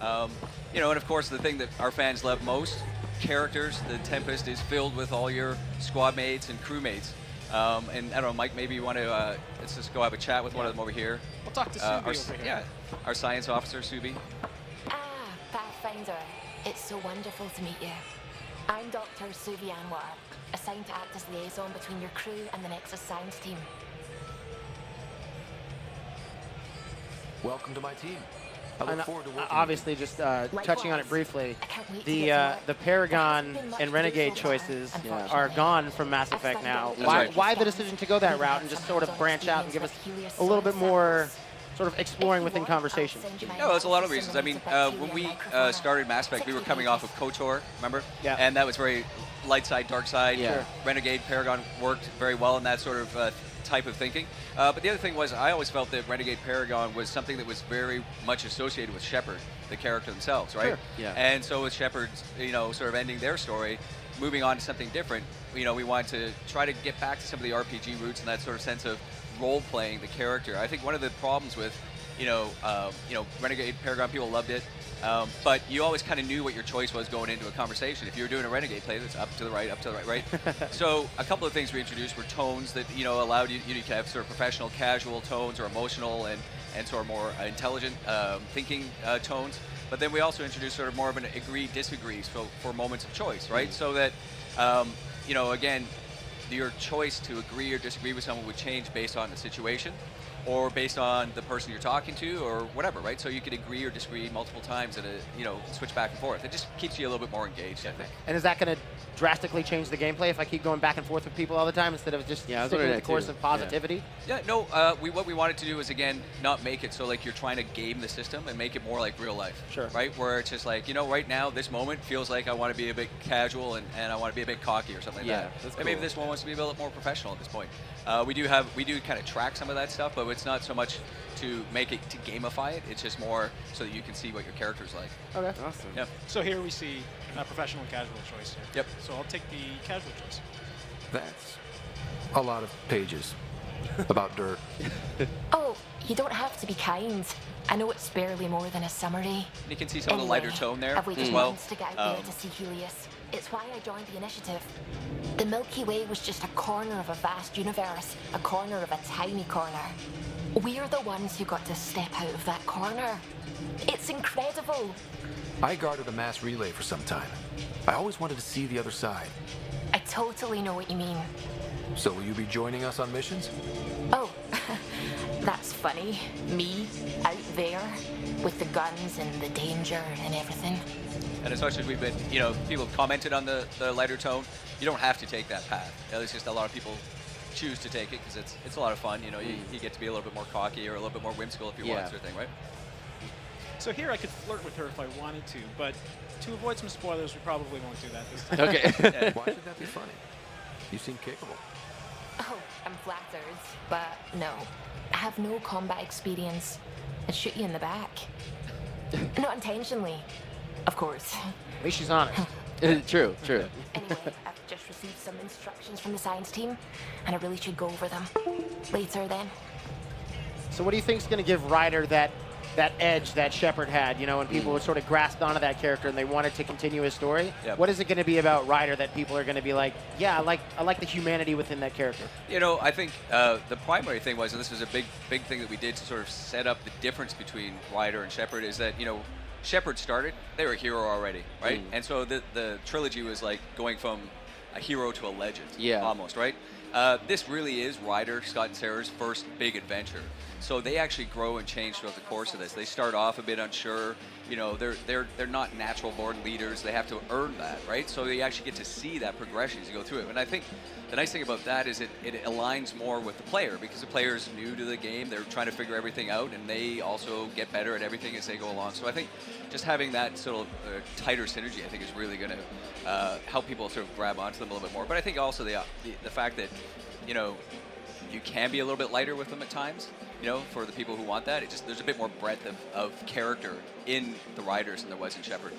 You know, and of course, the thing that our fans love most, characters. The Tempest is filled with all your squad mates and crewmates. And I don't know, Mike, maybe you want to let's just go have a chat with one of them over here. We'll talk to Subi over here. Yeah, our science officer, Subi. Ah, Pathfinder. It's so wonderful to meet you. I'm Dr. Suvi Anwar, assigned to act as liaison between your crew and the Nexus science team. Welcome to my team. I look forward to working obviously, just touching on it briefly, I can't wait to the get to the Paragon and Renegade choices are gone from Mass Effect now. Why the decision to go that route and just sort of branch out and give us a little bit more sort of exploring within conversation? No, there's a lot of reasons. I mean, when we started Mass Effect, we were coming off of KOTOR, remember? Yeah. And that was very light side, dark side. Yeah. Renegade, Paragon worked very well in that sort of type of thinking. But the other thing was, I always felt that Renegade Paragon was something that was very much associated with Shepard, the character themselves, right? Sure. Yeah. And so with Shepard, you know, sort of ending their story, moving on to something different, you know, we wanted to try to get back to some of the RPG roots and that sort of sense of role-playing the character. I think one of the problems with, you know, Renegade Paragon, people loved it. But you always kind of knew what your choice was going into a conversation. If you were doing a Renegade play, that's up to the right, right? So a couple of things we introduced were tones that, you know, allowed you to have sort of professional, casual tones or emotional and sort of more intelligent thinking tones. But then we also introduced sort of more of an agree, disagree for moments of choice, right? So that, you know, again, your choice to agree or disagree with someone would change based on the situation, or based on the person you're talking to, or whatever, right? So you could agree or disagree multiple times and, you know, switch back and forth. It just keeps you a little bit more engaged, I think. And is that going to drastically change the gameplay if I keep going back and forth with people all the time instead of just sticking with the course of positivity? Yeah, no, what we wanted to do is, again, not make it so like you're trying to game the system and make it more like real life. Sure. Right? Where it's just like, you know, right now, this moment feels like I want to be a bit casual and I want to be a bit cocky or something like that. That's And maybe cool. this one wants to be a bit more professional at this point. We do kind of track some of that stuff, but it's not so much to make it, to gamify it. It's just more so that you can see what your character's like. Okay. Awesome. Yep. So here we see a professional and casual choice here. Yep. So I'll take the casual choice. That's a lot of pages about dirt. Oh, you don't have to be kind. I know it's barely more than a summary. And you can see some of the lighter tone there I've waited as well. months to get out there to see Helios. It's why I joined the initiative. The Milky Way was just a corner of a vast universe, a corner of a tiny corner. We're the ones who got to step out of that corner. It's incredible. I guarded a mass relay for some time. I always wanted to see the other side. I totally know what you mean. So will you be joining us on missions? Oh, that's funny. Me, out there, with the guns and the danger and everything. And as much as we've been, you know, people have commented on the lighter tone, you don't have to take that path. You know, it's just a lot of people choose to take it because it's a lot of fun. You know, you get to be a little bit more cocky or a little bit more whimsical if you want, sort of thing, right? So here I could flirt with her if I wanted to, but to avoid some spoilers, we probably won't do that this time. Okay. Why should that be funny? You seem capable. Oh, I'm flattered, but no. I have no combat experience. I'd shoot you in the back. Not intentionally, of course. At least she's honest. True. Anyway, I've just received some instructions from the science team, and I really should go over them. Later, then. So what do you think is going to give Ryder that edge that Shepard had, you know, when people would sort of grasped onto that character and they wanted to continue his story? Yep. What is it going to be about Ryder that people are going to be like, yeah, I like the humanity within that character? You know, I think the primary thing was, and this was a big thing that we did to sort of set up the difference between Ryder and Shepard, is that, you know, Shepard started, they were a hero already, right? And so the trilogy was like going from a hero to a legend, almost, right? This really is Ryder, Scott and Sarah's first big adventure. So they actually grow and change throughout the course of this. They start off a bit unsure. You know, they're not natural born leaders. They have to earn that, right? So they actually get to see that progression as you go through it. And I think the nice thing about that is it aligns more with the player, because the player is new to the game. They're trying to figure everything out, and they also get better at everything as they go along. So I think just having that sort of tighter synergy, I think, is really going to help people sort of grab onto them a little bit more. But I think also the fact that, you know, you can be a little bit lighter with them at times, you know, for the people who want that. There's a bit more breadth of character in the Riders than there was in Shepard.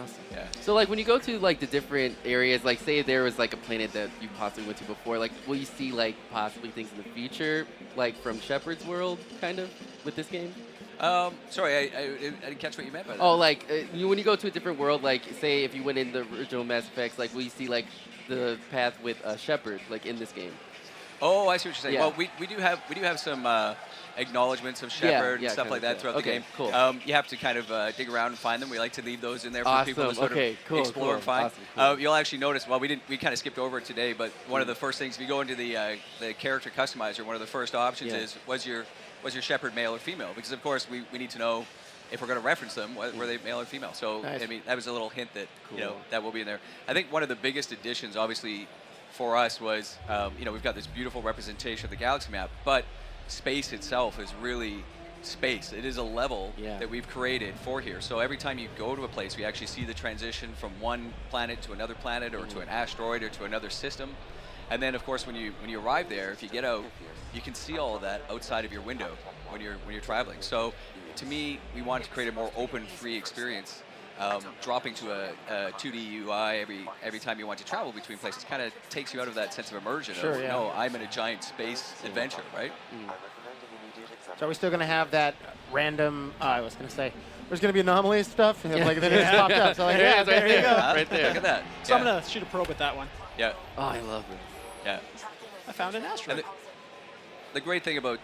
Awesome. Yeah. So like when you go to like the different areas, like say there was like a planet that you possibly went to before, like will you see like possibly things in the future, like from Shepard's world, kind of, with this game? Sorry, I didn't catch what you meant by that. Oh, like when you go to a different world, like say if you went in the original Mass Effects, like we see like the path with Shepard, like in this game. Oh, I see what you're saying. Yeah. Well, we do have some acknowledgements of Shepard and stuff like that throughout the game. Cool. You have to kind of dig around and find them. We like to leave those in there for Awesome. people to sort of explore and find. Awesome. You'll actually notice. Well, we kind of skipped over it today, but one of the first things, if you go into the character customizer, one of the first options is was your Shepard male or female? Because of course we need to know if we're going to reference them, were they male or female? So Nice. I mean, that was a little hint that that will be in there. I think one of the biggest additions, obviously, for us was we've got this beautiful representation of the galaxy map, but space itself is really space. It is a level that we've created for here. So every time you go to a place, we actually see the transition from one planet to another planet, or to an asteroid, or to another system. And then, of course, when you arrive there, if you get out, you can see all of that outside of your window when you're traveling. So, to me, we want to create a more open, free experience. Dropping to a 2D UI every time you want to travel between places kind of takes you out of that sense of immersion. Sure, yeah. No, I'm in a giant space adventure, right? So are we still going to have that random, I was going to say, there's going to be anomaly stuff, and like then it just popped up. So like, yeah, there you go. Right there. Look at that. So I'm going to shoot a probe at that one. Yeah. Oh, I love it. Yeah. I found an asteroid. And the great thing about,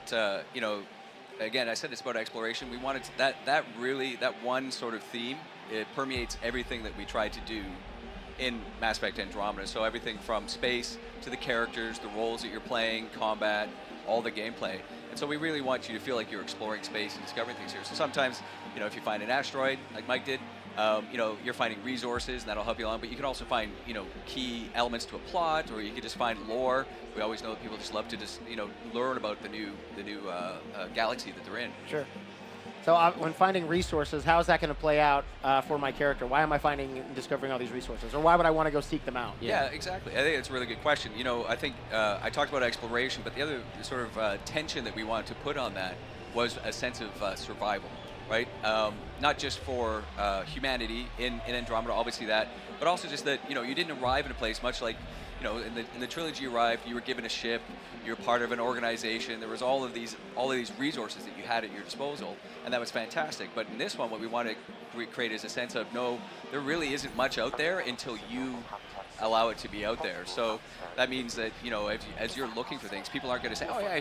again, I said it's about exploration. We wanted that one sort of theme, it permeates everything that we tried to do in Mass Effect Andromeda. So everything from space to the characters, the roles that you're playing, combat, all the gameplay. And so we really want you to feel like you're exploring space and discovering things here. So sometimes, if you find an asteroid, like Mike did, you're finding resources, and that'll help you along. But you can also find, key elements to a plot, or you can just find lore. We always know that people just love to learn about the new galaxy that they're in. Sure. So when finding resources, how is that going to play out for my character? Why am I finding and discovering all these resources? Or why would I want to go seek them out? Yeah, exactly. I think it's a really good question. I think I talked about exploration, but the other sort of tension that we wanted to put on that was a sense of survival, right? Not just for humanity in Andromeda, obviously that, but also just that, you didn't arrive in a place much like, in the trilogy you arrived, you were given a ship, you're part of an organization, there was all of these resources that you had at your disposal, and that was fantastic. But in this one, what we want to create is a sense of, no, there really isn't much out there until you allow it to be out there. So that means that, as you're looking for things, people aren't going to say, oh yeah,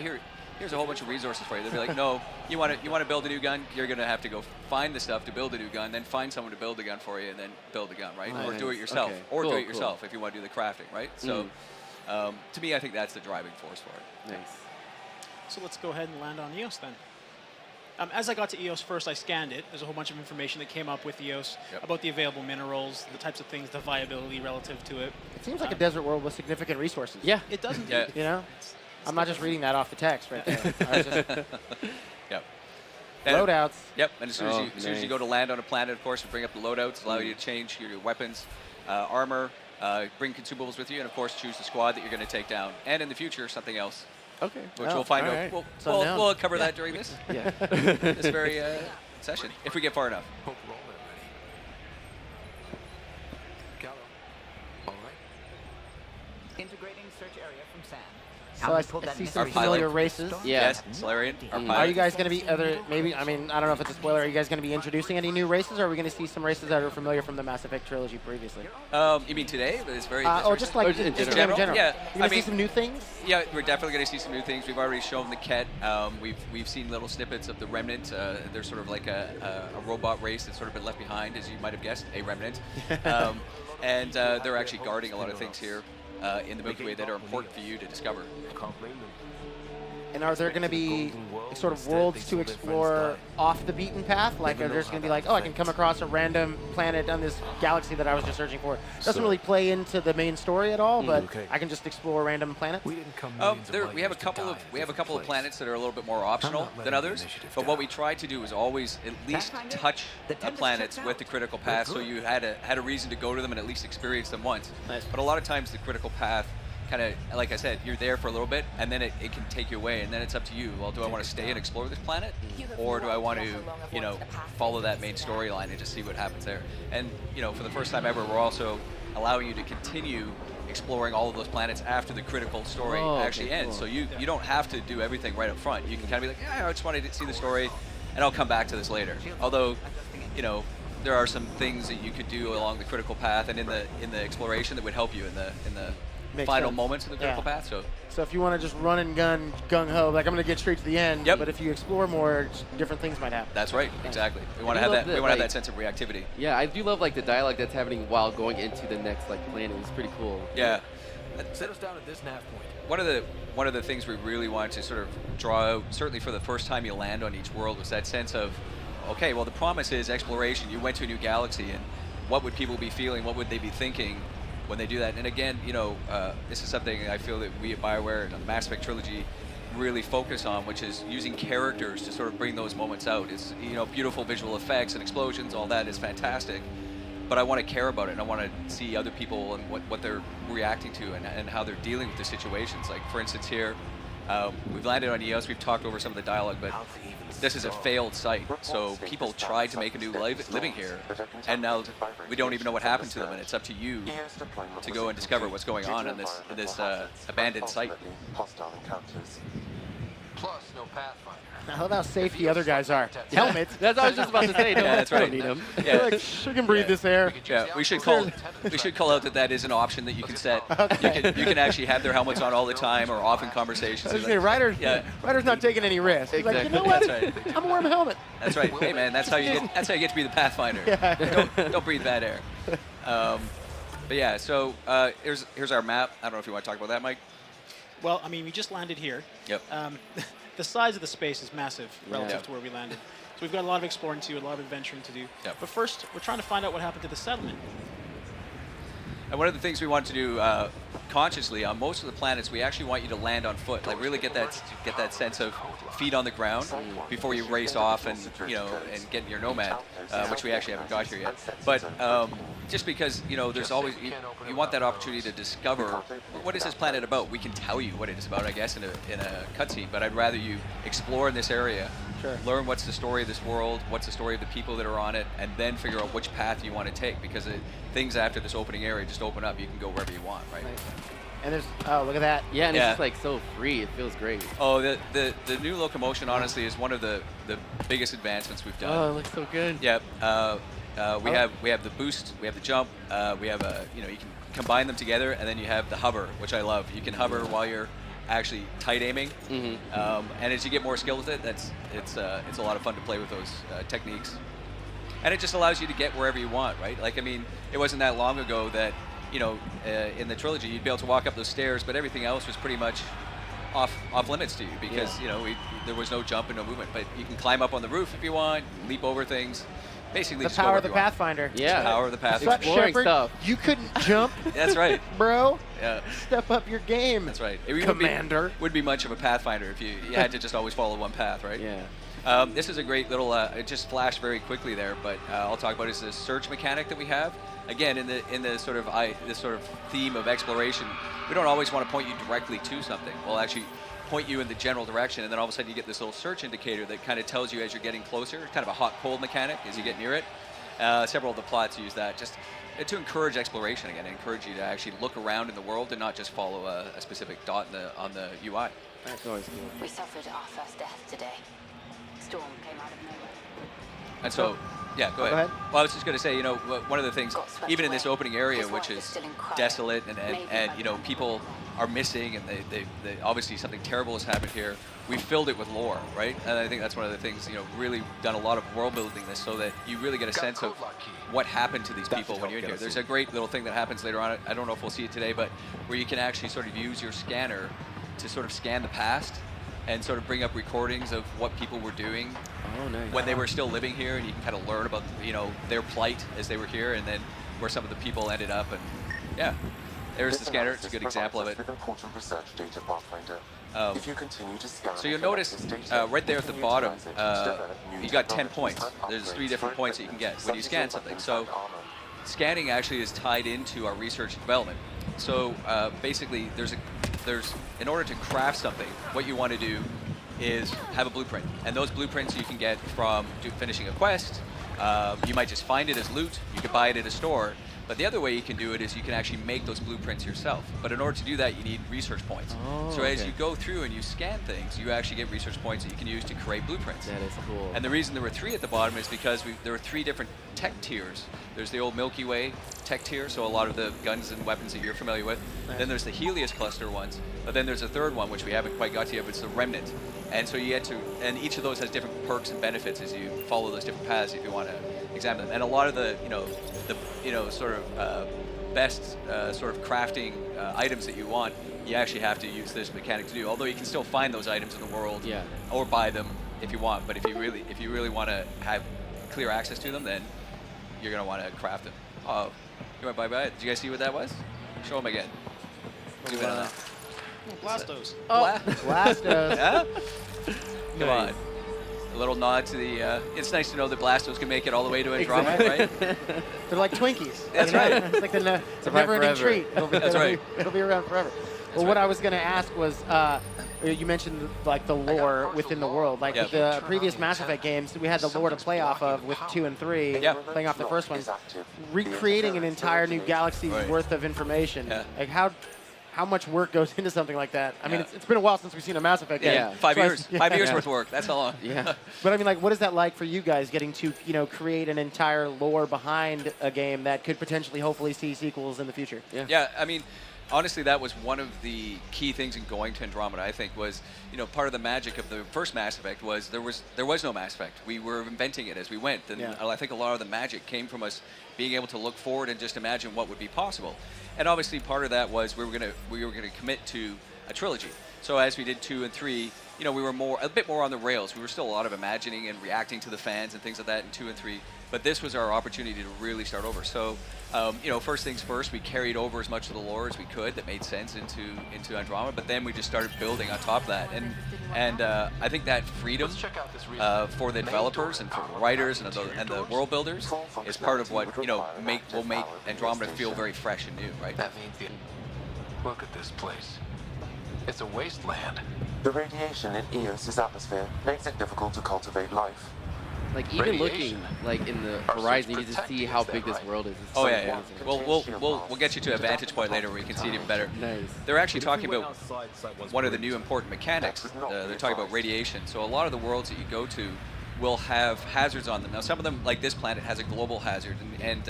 here's a whole bunch of resources for you. They'll be like, no, you want to build a new gun, you're going to have to go find the stuff to build a new gun, then find someone to build a gun for you, and then build a gun, right? Nice. Or do it yourself. Okay. Or Cool, do it yourself if you want to do the crafting, right? So to me, I think that's the driving force for it. Nice. So let's go ahead and land on EOS then. As I got to EOS first, I scanned it. There's a whole bunch of information that came up with EOS about the available minerals, the types of things, the viability relative to it. It seems like a desert world with significant resources. Yeah, it does indeed. Yeah. I'm not just reading that off the text right there. I was just Yep. loadouts. Yep. And as soon as you go to land on a planet, of course, you bring up the loadouts, allow you to change your weapons, armor, bring consumables with you, and of course choose the squad that you're going to take down. And in the future, something else. Okay. Which we'll find out. right. We'll cover that during this this very session, if we get far enough. Hope we're all ready. Gallo. All right. Integrating search area from SAM. So I see some familiar races. Yeah. Yes, Solarian. Our Are pilot. you guys going to be I don't know if it's a spoiler, are you guys going to be introducing any new races, or are we going to see some races that are familiar from the Mass Effect trilogy previously? You mean today? But it's very. Or just like in in general. general? Yeah, You're going to see some new things? Yeah, we're definitely going to see some new things. We've already shown the Ket. We've seen little snippets of the Remnant. They're sort of like a robot race that's sort of been left behind, as you might have guessed, a Remnant. And they're actually guarding a lot of things here in the Milky Way that are important for you to discover. And are there going to be sort of worlds to explore off the beaten path? Like, are there going to be like, oh, I can come across a random planet on this galaxy that I was just searching for? Doesn't really play into the main story at all, but I can just explore random planets. We didn't come We have a couple of planets that are a little bit more optional than others. But what we tried to do was always at least touch the planets with the critical path, so you had a reason to go to them and at least experience them once. Nice. But a lot of times the critical path, kind of, like I said, you're there for a little bit, and then it can take you away, and then it's up to you. Well, do I want to stay and explore this planet, or do I want to, follow that main storyline and just see what happens there? And, for the first time ever, we're also allowing you to continue exploring all of those planets after the critical story actually ends. So you don't have to do everything right up front. You can kind of be like, yeah, I just wanted to see the story, and I'll come back to this later. Although, you know, there are some things that you could do along the critical path and in the exploration that would help you in the Makes final sense. moments of the critical Yeah. path. So if you want to just run and gun, gung-ho, like I'm going to get straight to the end, Yep. but if you explore more, different things might happen. That's right, exactly. We want I to do have love that. We that, want to have like- that sense of reactivity. Yeah, I do love like the dialogue that's happening while going into the next like planet. It's pretty cool. Yeah. Set us down at this nav point. One of the things we really wanted to sort of draw out, certainly for the first time you land on each world, was that sense of, okay, well the promise is exploration. You went to a new galaxy, and what would people be feeling? What would they be thinking when they do that? And again, you know, this is something I feel that we at BioWare and the Mass Effect trilogy really focus on, which is using characters to sort of bring those moments out. It's, you know, beautiful visual effects and explosions, all that is fantastic. But I want to care about it, and I want to see other people and what they're reacting to and how they're dealing with the situations. Like, for instance, here, we've landed on EOS, we've talked over some of the dialogue, but this is a failed site. So people tried to make a new life living here, and now we don't even know what happened to them, and it's up to you to go and discover what's going on in this abandoned site. Plus, no pathfinder. I love how safe the other guys are. Helmets. That's what I was just about to say. Yeah, that's right. Don't need them. Yeah. Like, she can breathe Yeah. this air. Yeah, we should call out that is an option that you can set. You can actually have their helmets on all the time or off in conversations. I was gonna say, Ryder's, Yeah. Ryder's not taking any risks. He's like, you Exactly. know what? That's right. I'm gonna wear my helmet. That's right. Hey man, that's how you get to be the Pathfinder. Don't breathe bad air. But yeah, so here's our map. I don't know if you want to talk about that, Mike. Well, I mean, we just landed here. Yep. The size of the space is massive relative Yeah. to where we landed. So we've got a lot of exploring to do, a lot of adventuring to do. Yep. But first, we're trying to find out what happened to the settlement. And one of the things we want to do consciously on most of the planets, we actually want you to land on foot, like really get that sense of feet on the ground before you race off and and get in your Nomad, which we actually haven't got here yet. But just because there's always you want that opportunity to discover what is this planet about. We can tell you what it is about, I guess, in a cutscene. But I'd rather you explore in this area. Sure. Learn what's the story of this world, what's the story of the people that are on it, and then figure out which path you want to take, because things after this opening area just open up. You can go wherever you want, right? And there's, oh, look at that. Yeah, and Yeah. it's just like so free. It feels great. Oh, the new locomotion, honestly, is one of the biggest advancements we've done. Oh, it looks so good. Yep. We have the boost, we have the jump, we have you can combine them together, and then you have the hover, which I love. You can hover while you're actually tight aiming, and as you get more skill with it, it's a lot of fun to play with those techniques, and it just allows you to get wherever you want, right? Like, I mean, it wasn't that long ago that in the trilogy you'd be able to walk up those stairs, but everything else was pretty much off limits to you, because there was no jump and no movement. But you can climb up on the roof if you want, leap over things. Basically, The just go power of wherever the you want. Pathfinder. Yeah. The power of the What's Pathfinder. up, Exploring Shepard? stuff. You couldn't jump, That's right. bro. Yeah, Step up your game. that's right. It Commander. would be much of a Pathfinder if you had to just always follow one path, right? Yeah. This is a great little. It just flashed very quickly there, but I'll talk about is the search mechanic that we have. Again, in the sort of this sort of theme of exploration, we don't always want to point you directly to something. We'll actually point you in the general direction, and then all of a sudden you get this little search indicator that kind of tells you as you're getting closer. Kind of a hot-cold mechanic as you get near it. Several of the plots use that just to encourage exploration again, encourage you to actually look around in the world and not just follow a specific dot on the UI. That's always cool. We suffered our first death today. Storm came out of nowhere. And so, yeah, go ahead. ahead. Well, I was just going to say, one of the things, Got swept even in this away. opening area, His which wife is is still in cryo. desolate Maybe and by people are missing, and they obviously something terrible has happened here. We filled it with lore, right? And I think that's one of the things, really done a lot of world building this, so that you really get a sense of what happened to these people when you're in here. There's a great little thing that happens later on. I don't know if we'll see it today, but where you can actually sort of use your scanner to sort of scan the past and sort of bring up recordings of what people were doing Oh, nice. when they were still living here, and you can kind of learn about their plight as they were here, and then where some of the people ended up. And yeah, there's the scanner. It's a good example of it. So you'll notice right there at the bottom, you got 10 points. There's 3 different points that you can get when you scan something. So scanning actually is tied into our research and development. So basically, in order to craft something, what you want to do is have a blueprint, and those blueprints you can get from finishing a quest. You might just find it as loot. You could buy it at a store. But the other way you can do it is you can actually make those blueprints yourself. But in order to do that, you need research points. So as you go through and you scan things, you actually get research points that you can use to create blueprints. That is cool. And the reason there were 3 at the bottom is because there were 3 different tech tiers. There's the old Milky Way tech tier, so a lot of the guns and weapons that you're familiar with. Then there's the Helios cluster ones. But then there's a third one, which we haven't quite got to yet, but it's the Remnant. And so you get to, and each of those has different perks and benefits as you follow those different paths if you want to examine them. And a lot of the, sort of best sort of crafting items that you want, you actually have to use this mechanic to do. Although you can still find those items in the world, or buy them if you want. But if you really want to have clear access to them, then you're gonna want to craft them. Oh, you went bye-bye. Did you guys see what that was? Show them again. Zoom in on that. Blastos. Blastos. Yeah? Come on. A little nod to the. It's nice to know that Blastos can make it all the way to Andromeda, right? They're like Twinkies. That's you know? right. It's like the Survive never-ending forever. treat. That's right. It'll be around forever. Well, what I was going to ask was, you mentioned like the lore within the world. Like with the previous Mass Effect games, we had the lore to play off of with 2 and 3, playing off the first one, recreating an entire new galaxy's worth of information. Like how much work goes into something like that? I mean, it's been a while since we've seen a Mass Effect game. Yeah, 5 years. 5 years worth of work. That's how long. Yeah. But I mean, like, what is that like for you guys getting to, create an entire lore behind a game that could potentially, hopefully, see sequels in the future? Yeah, I mean, honestly, that was one of the key things in going to Andromeda, I think, was, part of the magic of the first Mass Effect was there was no Mass Effect. We were inventing it as we went. And I think a lot of the magic came from us being able to look forward and just imagine what would be possible. And obviously part of that was we were gonna commit to a trilogy. So as we did 2 and 3, we were a bit more on the rails. We were still a lot of imagining and reacting to the fans and things like that in 2 and 3. But this was our opportunity to really start over. So, first things first, we carried over as much of the lore as we could that made sense into Andromeda. But then we just started building on top of that. And I think that freedom for the developers and for writers and the world builders is part of what will make Andromeda feel very fresh and new, right? That means look at this place. It's a wasteland. The radiation in Eos's atmosphere makes it difficult to cultivate life. Like even looking like in the horizon, you just see how big this world is. It's Oh so yeah. amazing. We'll get you to a vantage point later where you can see it even better. Nice. They're actually talking about one of the new important mechanics. They're talking about radiation. So a lot of the worlds that you go to will have hazards on them. Now some of them, like this planet, has a global hazard, and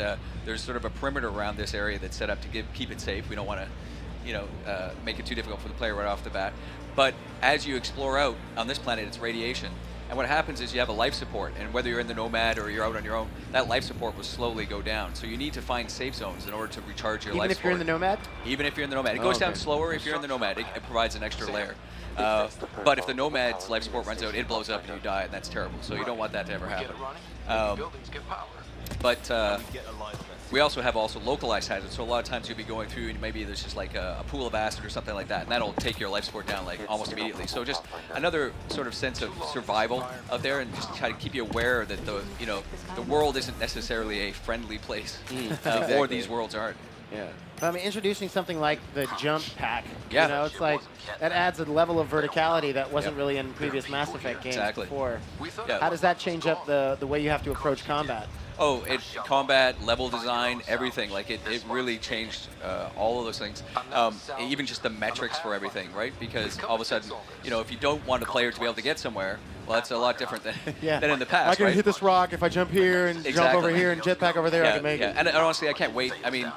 there's sort of a perimeter around this area that's set up to keep it safe. We don't want to, make it too difficult for the player right off the bat. But as you explore out on this planet, it's radiation. And what happens is you have a life support, and whether you're in the Nomad or you're out on your own, that life support will slowly go down. So you need to find safe zones in order to recharge your life support. Even if you're in the Nomad? Even if you're in the Nomad. It goes down slower if you're in the Nomad. It provides an extra layer. But if the Nomad's life support runs out, it blows up and you die, and that's terrible. So you don't want that to ever happen. But we also have localized hazards. So a lot of times you'll be going through and maybe there's just like a pool of acid or something like that, and that'll take your life support down like almost immediately. So just another sort of sense of survival out there, and just try to keep you aware that the world isn't necessarily a friendly place, or these worlds aren't. Yeah. I mean, introducing something like the jump pack, Yeah. it's like that adds a level of verticality that wasn't really in previous Mass Effect games Exactly. before. Yeah. How does that change up the way you have to approach combat? Oh, combat, level design, everything. Like it really changed all of those things. Even just the metrics for everything, right? Because all of a sudden, if you don't want a player to be able to get somewhere, well, that's a lot different than in the past, I can right? hit this rock if I jump here and jump over here and jetpack over there. I can make it. And honestly, I can't wait. I mean,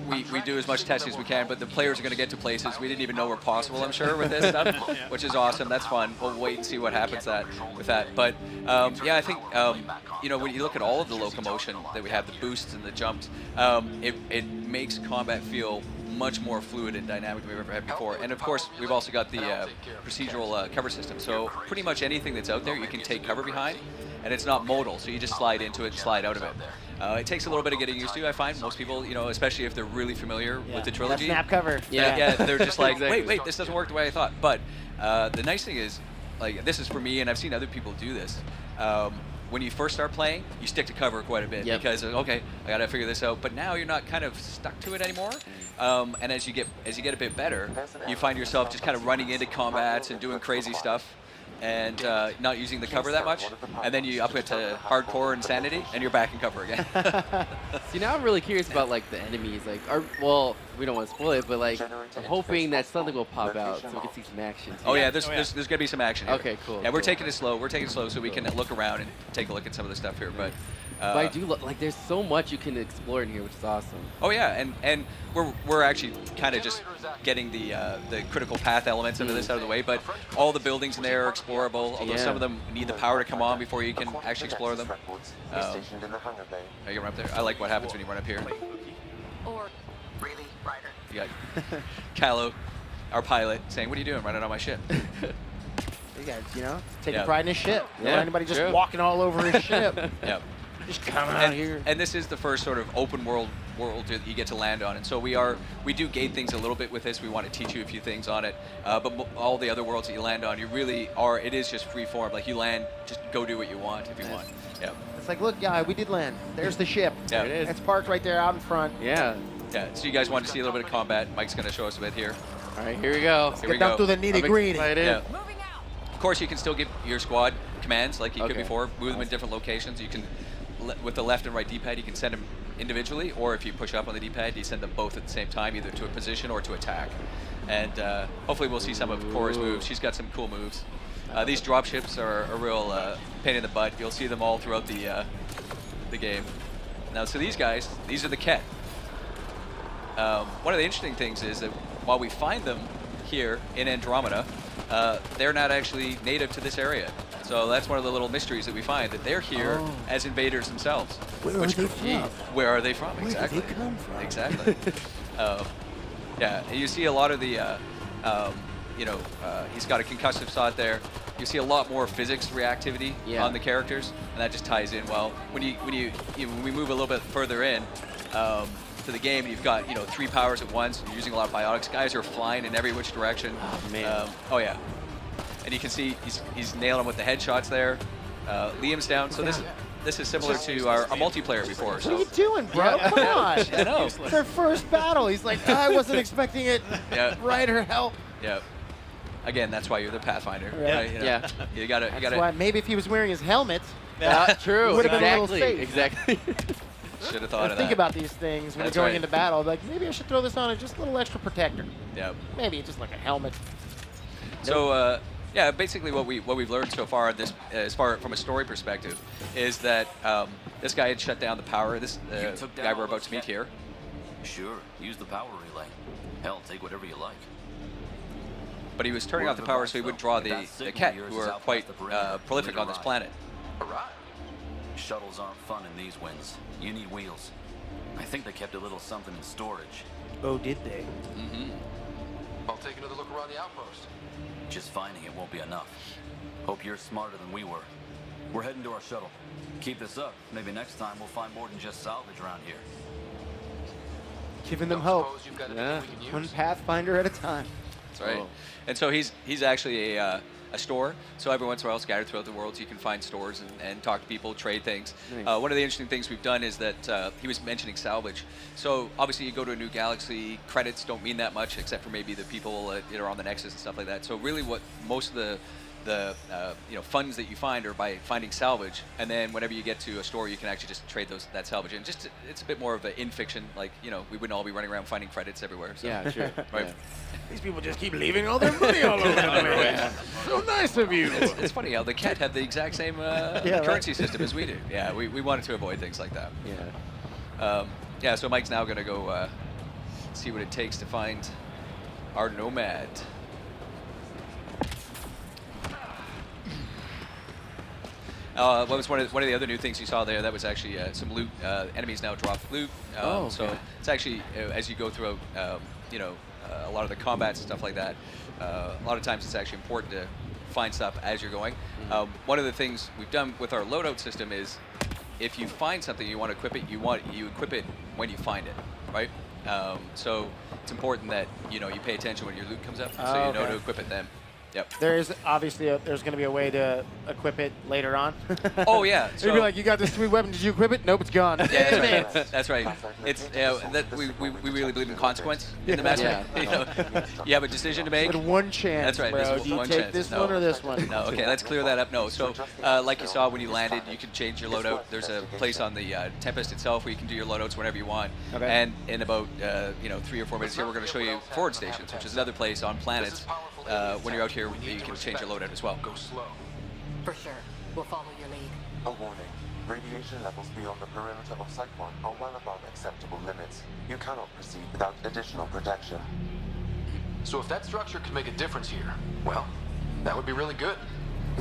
we do as much testing as we can, but the players are going to get to places we didn't even know were possible, I'm sure, with this stuff, which is awesome. That's fun. We'll wait and see what happens with that. But, I think, when you look at all of the locomotion that we have, the boosts and the jumps, it makes combat feel much more fluid and dynamic than we've ever had before. And of course, we've also got the procedural cover system. So pretty much anything that's out there, you can take cover behind, and it's not modal, so you just slide into it and slide out of it. It takes a little bit of getting used to, I find. Most people, especially if they're really familiar with the trilogy. Snap cover. Yeah, they're just like, Exactly. wait, this doesn't work the way I thought. But the nice thing is, like, this is for me, and I've seen other people do this. When you first start playing, you stick to cover quite a bit because okay, I gotta figure this out. But now you're not kind of stuck to it anymore. And as you get a bit better, you find yourself just kind of running into combats and doing crazy stuff. and not using the cover that much, and then you up it to hardcore insanity, and you're back in cover again. See, now I'm really curious about like the enemies. Like, well, we don't want to spoil it, but like, I'm hoping that something will pop out so we can see some action. Oh yeah, there's gonna be some action here. Okay, cool. Yeah, we're cool. taking it slow. We're taking it slow so we can look around and take a look at some of the stuff here. But I do like. There's so much you can explore in here, which is awesome. oh yeah, and we're actually kind of just getting the critical path elements of this out of the way. But all the buildings in there are explorable. Although some of them need the power to come on before you can actually explore them. Are you run up there? I like what happens when you run up here. Or really, Ryder? You got Callow, our pilot, saying, "What are you doing running on my ship?" You guys, taking Yeah. pride in his ship. You don't Yeah, want anybody just true. walking all over his ship. Yeah. Just coming out here. And this is the first sort of open world that you get to land on, and so we do gate things a little bit with this. We want to teach you a few things on it, but all the other worlds that you land on, you really are. It is just free form. Like you land, just go do what you want if you want. Yeah. It's like, look, guy, we did land. There's the ship. Yeah. There it is. It's parked right there out in front. Yeah. Yeah. So you guys want to see a little bit of combat? Mike's going to show us a bit here. All right, here we go. Here we Get down go. to the nitty-gritty. Yeah. Of course, you can still give your squad commands like you could Okay. before. Move them in different locations. You can, with the left and right D-pad, you can send them individually, or if you push up on the D-pad, you send them both at the same time, either to a position or to attack. And hopefully we'll see some of Cora's moves. She's got some cool moves. These dropships are a real pain in the butt. You'll see them all throughout the game. Now, so these guys, these are the Ket. One of the interesting things is that while we find them here in Andromeda, they're not actually native to this area. So that's one of the little mysteries that we find, that they're here as invaders themselves. Where are they from? Where are they from? Where Exactly. did they come from? Exactly. Yeah, and you see a lot of the, he's got a concussive shot there. You see a lot more physics reactivity on the characters, and that just ties in well. When we move a little bit further in to the game, you've got 3 powers at once. You're using a lot of biotics. Guys are flying in every which direction. Oh man. Oh yeah, and you can see he's nailing them with the headshots there. Liam's down. So this is similar to our multiplayer before. What are you doing, bro? Come on. I know. It's their first battle. He's like, I wasn't expecting it. Yeah. Ryder, help. Yeah. Again, that's why you're the Pathfinder. Yeah. Right? Yeah. You gotta. That's why maybe if he was wearing his helmet, True. Would've been a little Exactly. safe. Exactly. Should have thought of that. think about these things when That's you're going right. into battle. Like, maybe I should throw this on as just a little extra protector. Yeah. Maybe just like a helmet. So yeah, basically what we've learned so far, as far from a story perspective, is that this guy had shut down the power. This guy we're about to meet here. Sure, use the power relay. Hell, take whatever you like. But he was turning off the power so he wouldn't draw the Ket, who are quite prolific on this planet. Alright. Shuttles aren't fun in these winds. You need wheels. I think they kept a little something in storage. Oh, did they? Mm-hmm. I'll take another look around the outpost. Just finding it won't be enough. Hope you're smarter than we were. We're heading to our shuttle. Keep this up. Maybe next time we'll find more than just salvage around here. Giving them Don't hope. suppose you've got anything we can One use? Pathfinder at a time. That's right. Oh. And so he's actually a store. So every once in a while, scattered throughout the world, you can find stores and talk to people, trade things. Nice. One of the interesting things we've done is that he was mentioning salvage. So obviously, you go to a new galaxy, credits don't mean that much, except for maybe the people that are on the Nexus and stuff like that. So really, what most of the funds that you find are by finding salvage, and then whenever you get to a store, you can actually just trade that salvage. And just it's a bit more of an in fiction, like we wouldn't all be running around finding credits everywhere. So. Yeah, sure. Right. Yeah. These people just keep leaving all their money all over the place. So nice of you. It's funny how the Ket have the exact same currency system as we do. Yeah, we wanted to avoid things like that. Yeah. Yeah, so Mike's now going to go see what it takes to find our Nomad. What was one of the other new things you saw there? That was actually some loot. Enemies now drop loot. Okay. So it's actually as you go through, a lot of the combats and stuff like that. A lot of times it's actually important to find stuff as you're going. One of the things we've done with our loadout system is, if you find something you want to equip it, you equip it when you find it, right? So it's important that you pay attention when your loot comes up, so you know to equip it then. Yep. There's obviously there's going to be a way to equip it later on. Oh yeah. You'd So be like, you got this sweet weapon. Did you equip it? Nope, it's gone. yeah, that's right. That's right. It's that we really believe in consequence in the Mass Effect. You know, you have a decision to make. But one chance, That's right. bro. This is Do you one take chance. this No. one or this one? No, okay, let's clear that up. No, so like you saw when you landed, you can change your loadout. There's a place on the Tempest itself where you can do your loadouts whenever you want. Okay. And in about 3 or 4 minutes here, we're going to show you forward stations, which is another place on planets. When you're out here, you can change your loadout as well. Go slow. For sure. We'll follow your lead. A warning. Radiation levels beyond the perimeter of Site 1 are well above acceptable limits. You cannot proceed without additional protection. So if that structure could make a difference here, well, that would be really good.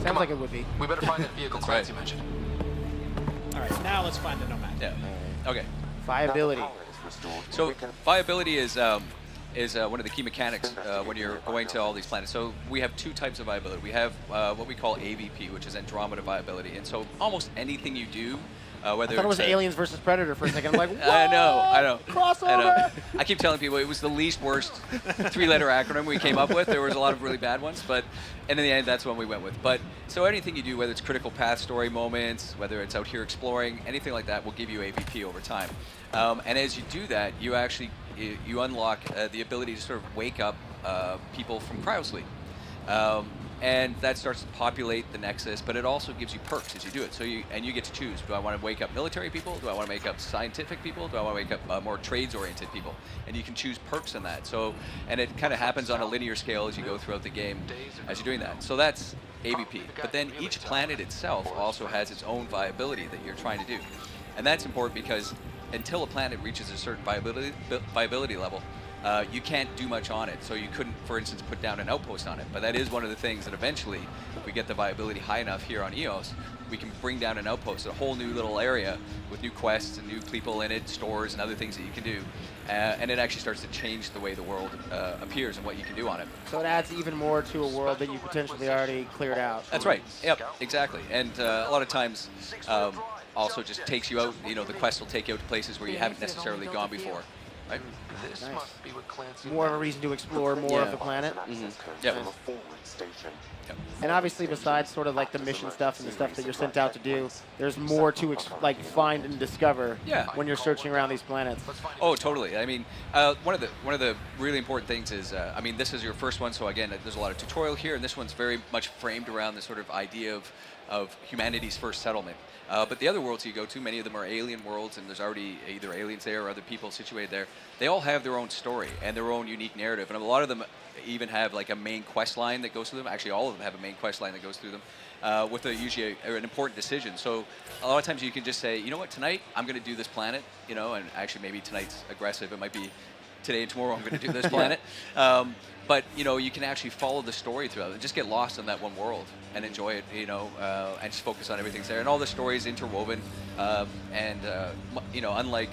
Sounds like it would be. We better find that vehicle That's Clancy right. mentioned. All right, now let's find the Nomad. Yeah. Okay. Viability. Now the power is restored. So We can viability is one of the key mechanics when you're going to all these planets. So we have 2 types of viability. We have what we call AVP, which is Andromeda viability. And so almost anything you do, whether I thought it was it's Aliens versus Predator for a second. I'm like, what? I know. Crossover. I know. I keep telling people it was the least worst 3-letter acronym we came up with. There was a lot of really bad ones, but and in the end, that's one we went with. But so anything you do, whether it's critical path story moments, whether it's out here exploring, anything like that, will give you AVP over time. And as you do that, you actually you unlock the ability to sort of wake up people from cryosleep. And that starts to populate the Nexus, but it also gives you perks as you do it. So you get to choose: do I want to wake up military people? Do I want to wake up scientific people? Do I want to wake up more trades-oriented people? And you can choose perks in that. So, and it kind of happens on a linear scale as you go throughout the game as you're doing that. So that's AVP. But then each planet itself also has its own viability that you're trying to do, and that's important because until a planet reaches a certain viability level, you can't do much on it. So you couldn't, for instance, put down an outpost on it. But that is one of the things that eventually, if we get the viability high enough here on EOS, we can bring down an outpost, a whole new little area with new quests and new people in it, stores and other things that you can do. And it actually starts to change the way the world appears and what you can do on it. So it adds even more to a world that you potentially already cleared out. That's right. Yep, exactly. And a lot of times also just takes you out, the quest will take you out to places where you haven't necessarily gone before. Right? This Nice. must be what Clancy More of a reason to explore more of the planet. Yep. from a forward station. Yep. And obviously, besides sort of like the mission stuff and the stuff that you're sent out to do, there's more to find and discover Yeah. when you're searching around these planets. Oh, totally. I mean, one of the really important things is, I mean, this is your first one, so again, there's a lot of tutorial here, and this one's very much framed around the sort of idea of humanity's first settlement. But the other worlds you go to, many of them are alien worlds, and there's already either aliens there or other people situated there. They all have their own story and their own unique narrative, and a lot of them even have like a main quest line that goes through them. Actually, all of them have a main quest line that goes through them with usually an important decision. So a lot of times you can just say, you know what, tonight I'm going to do this planet, and actually maybe tonight's aggressive. It might be today and tomorrow I'm going to do this planet. But you can actually follow the story throughout it. Just get lost in that one world and enjoy it, and just focus on everything's there. And all the stories interwoven, unlike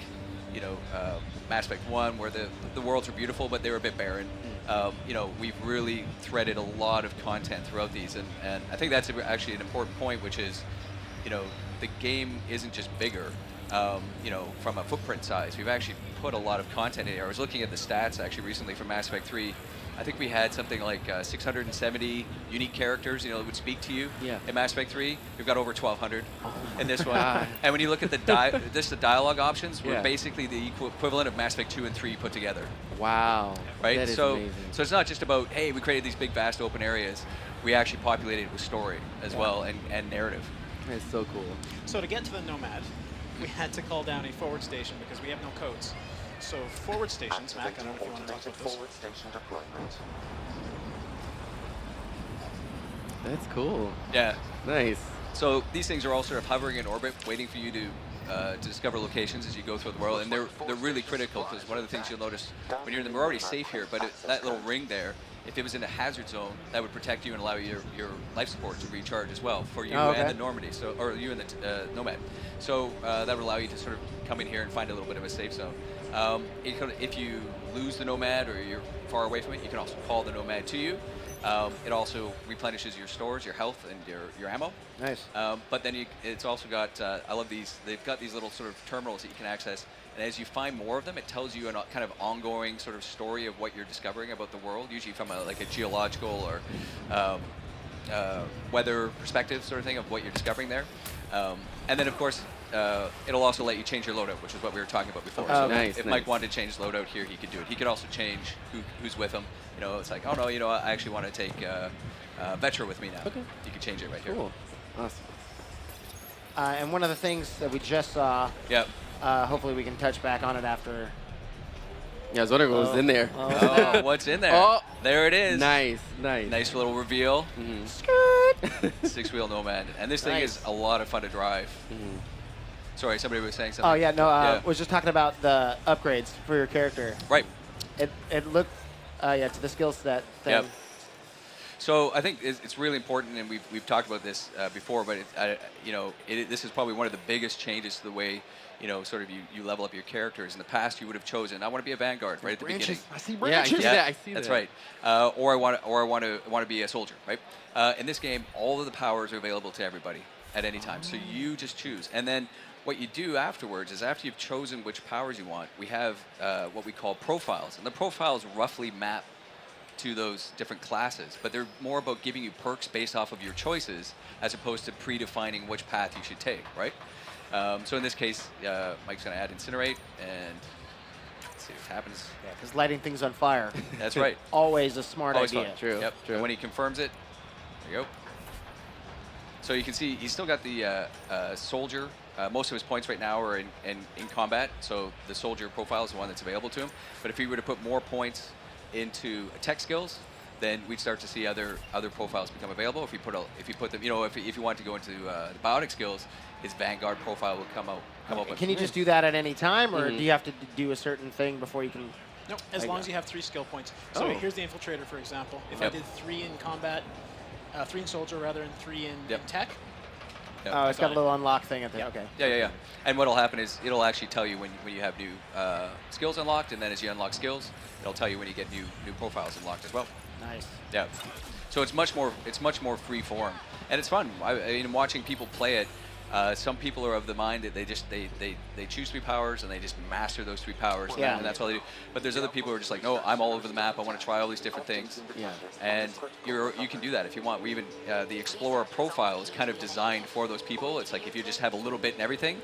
Mass Effect 1, where the worlds are beautiful, but they were a bit barren. We've really threaded a lot of content throughout these, and I think that's actually an important point, which is, the game isn't just bigger, from a footprint size. We've actually put a lot of content in here. I was looking at the stats actually recently from Mass Effect 3. I think we had something like 670 unique characters, that would speak to you. Yeah. In Mass Effect 3, we've got over 1,200 in this one. And when you look at the dialogue options, we're basically the equivalent of Mass Effect 2 and 3 put together. Wow. Right? That is so amazing. So it's not just about, hey, we created these big, vast open areas. We actually populated it with story as well and narrative. That's so cool. So to get to the Nomad, we had to call down a forward station because we have no codes. So forward stations, Mac, I don't know if you want to talk Automated about this. forward station deployment. That's cool. Yeah. Nice. So these things are all sort of hovering in orbit, waiting for you to discover locations as you go through the world, and they're really critical because one of the things you'll notice when you're in them, we're already safe here, but that little ring there, if it was in a hazard zone, that would protect you and allow your life support to recharge as well for you and the Normandy, or you and the Nomad. So that would allow you to sort of come in here and find a little bit of a safe zone. If you lose the Nomad or you're far away from it, you can also call the Nomad to you. It also replenishes your stores, your health, and your ammo. Nice. But then it's also got, I love these, they've got these little sort of terminals that you can access. And as you find more of them, it tells you a kind of ongoing sort of story of what you're discovering about the world, usually from like a geological or weather perspective sort of thing of what you're discovering there. And then, of course, it'll also let you change your loadout, which is what we were talking about before. So nice, if Mike wanted to change his loadout here, he could do it. He could also change who's with him. You know, it's like, oh no, you know, I actually want to take Vetra with me now. Okay. You can change it right here. Cool. Awesome. And one of the things that we just saw, Yep. hopefully we can touch back on it after. Yeah, I was wondering what was in there. Oh, what's in there? Oh. There it is. Nice, nice. Nice little reveal. Mm-hmm. Six-wheel Nomad. And this thing Nice. is a lot of fun to drive. Mm-hmm. Sorry, somebody was saying something. Oh yeah, no, Yeah. was just talking about the upgrades for your character. Right. It looked, to the skill set thing. Yep. So I think it's really important, and we've talked about this before, but this is probably one of the biggest changes to the way, you know, sort of you level up your characters. In the past, you would have chosen, I want to be a vanguard right at the beginning. I see Yeah, I branches. see that. I see That's that. right. Or I want to be a soldier, right? In this game, all of the powers are available to everybody at any time, so you just choose. And then what you do afterwards is after you've chosen which powers you want, we have what we call profiles, and the profiles roughly map to those different classes, but they're more about giving you perks based off of your choices as opposed to predefining which path you should take, right? So in this case, Mike's going to add Incinerate, and let's see what happens. Yeah, because lighting things on fire. That's right. Always a smart Always idea. fun. True. Yep. True. And when he confirms it, there you go. So you can see he's still got the soldier. Most of his points right now are in combat, so the soldier profile is the one that's available to him. But if he were to put more points into tech skills, then we'd start to see other profiles become available. If you put them, you know, if you want to go into the biotic skills, his Vanguard profile will come up. Can you just do that at any time, or do you have to do a certain thing before you can? No, as long as you have 3 skill points. So here's the Infiltrator, for example. If I did 3 in combat, 3 in soldier rather, and 3 in tech. Yep. Oh, it's got a little unlock thing at the okay. Yeah. And what'll happen is it'll actually tell you when you have new skills unlocked, and then as you unlock skills, it'll tell you when you get new profiles unlocked as well. Nice. Yeah. So it's much more free form, and it's fun. I mean, watching people play it. Some people are of the mind that they choose 3 powers and they just master those 3 powers, and that's all they do. But there's other people who are just like, no, I'm all over the map. I want to try all these different things. Yeah. And you can do that if you want. We even the Explorer profile is kind of designed for those people. It's like if you just have a little bit in everything,